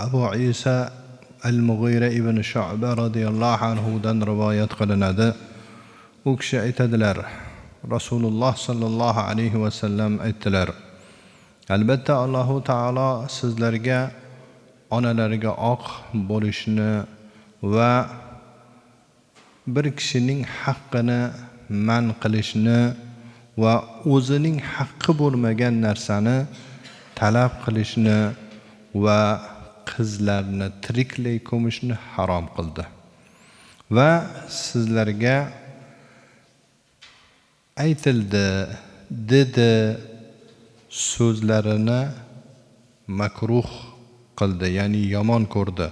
Abu Isa Al-Mughira ibn Shu'ba radhiyallohu anhu dan rivoyat qilinadi. U kishi aytadilar: Rasululloh sallallohu alayhi va sallam aytdilar: Albatta Alloh taolo sizlarga onalariga oq bo'lishni va bir kishining haqqini man qilishni va o'zining haqqi bo'lmagan narsani talab qilishni va qizlarni tiriklay ko'mishni harom qildi. Va sizlarga aytildi, dedi so'zlarini makruh qildi, ya'ni yomon ko'rdi.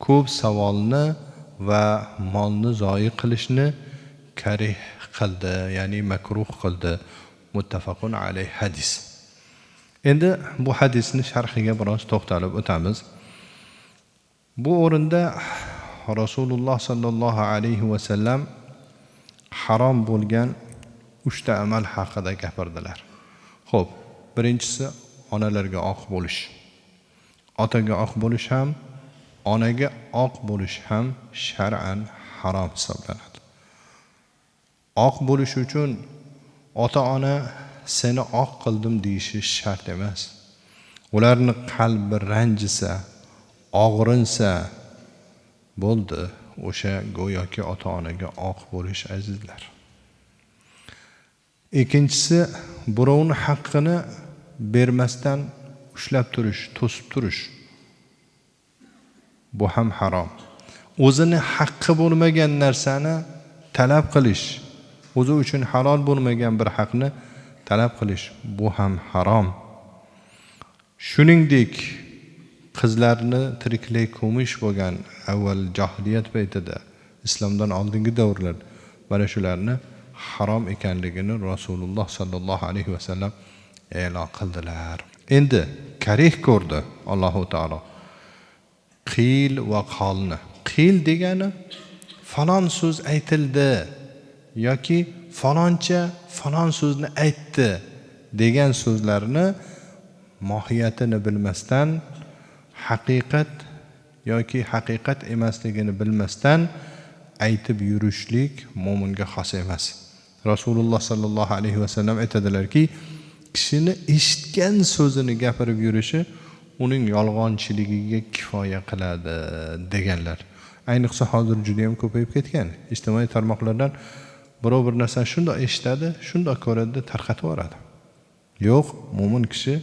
Ko'p savolni va molni zoyi qilishni karih qildi, ya'ni makruh qildi. Muttafaqun alayh hadis. Endi bu hadisni sharhiga biroz to'xtalib o'tamiz. Bu o'rinda Rasululloh sallallohu alayhi va sallam harom bo'lgan 3 ta amal haqida gapirdilar. Xo'p, birinchisi onalarga oq bo'lish. Otaga oq bo'lish ham, onaga oq bo'lish ham shar'an harom hisoblanadi. Oq bo'lish uchun ota-ona seni oq qildim deyishi shart emas. Ularni qalbi ranjisa, og'rinsa bo'ldi, o'sha go'yoki ota-onaga oq bo'lish azizlar. Ikkinchisi, birovning haqqini bermasdan ushlab turish, to'sib turish. Bu ham harom. O'zini haqqi bo'lmagan narsani talab qilish, o'zi uchun halol bo'lmagan bir haqni talab qilish, bu ham harom. Shuningdek, qizlarni tiriklay ko'mish bo'lgan avval jahiliyat paytida, islomdan oldingi davrlar, mana shularni harom ekanligini Rasululloh sallallohu alayhi va sallam e'lon qildilar. Endi karih ko'rdi Alloh taolo qil va qolni. Qil degani falon so'z aytildi yoki faloncha falon so'zni aytdi degan so'zlarni mohiyatini bilmasdan, haqiqat yoki haqiqat emasligini bilmasdan aytib yurishlik mo'minga xos emas. Rasululloh sallallohu alayhi va sallam aytadilarki, kishini eshitgan so'zini gapirib yurishi uning yolg'onchiligiga kifoya qiladi deganlar. Ayniqsa hozir juda ham ko'payib ketgan. Ijtimoiy tarmoqlardan birov bir narsani shunday eshitadi, shunday ko'radi, tarqatib yuboradi. Yo'q, mo'min kishi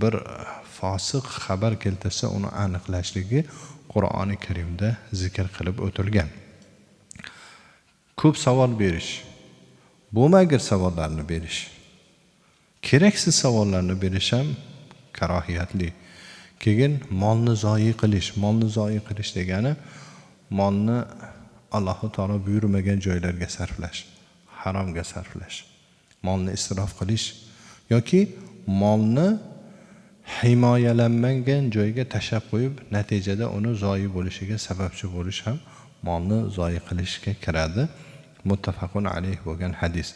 bir fosiq xabar keltirsa uni aniqlashligi Qur'oni Karimda zikr qilib o'tilgan. Ko'p savol berish, bo'lmagir savollarni berish, keraksiz savollarni berish ham karohiyatli. Keyin molni zoyi qilish. Molni zoyi qilish degani molni Alloh taolo buyurmagan joylarga sarflash, haromga sarflash. Molni isrof qilish yoki molni himoyalanmagan joyga tashlab qo'yib, natijada uni zoyi bo'lishiga sababchi bo'lish ham molni zoyi qilishga kiradi. Muttafaqun alayh bo'lgan hadis.